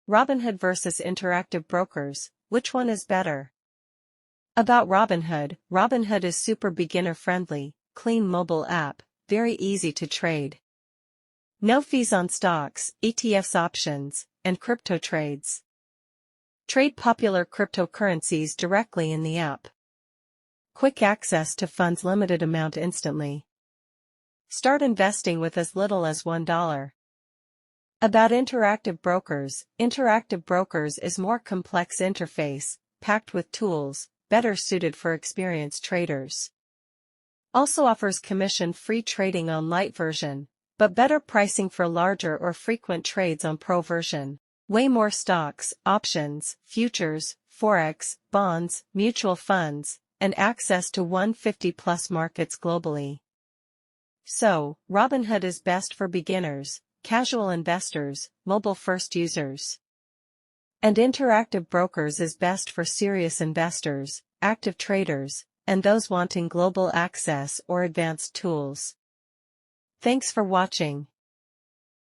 Robinhood versus Interactive Brokers, which one is better? About Robinhood. Robinhood is super beginner-friendly, clean mobile app, very easy to trade. No fees on stocks, ETFs options, and crypto trades. Trade popular cryptocurrencies directly in the app. Quick access to funds, limited amount instantly. Start investing with as little as $1. About Interactive Brokers. Interactive Brokers is more complex interface, packed with tools, better suited for experienced traders. Also offers commission-free trading on light version, but better pricing for larger or frequent trades on pro version. Way more stocks, options, futures, forex, bonds, mutual funds, and access to 150+ markets globally. So, Robinhood is best for beginners, casual investors, mobile-first users. And Interactive Brokers is best for serious investors, active traders, and those wanting global access or advanced tools. Thanks for watching.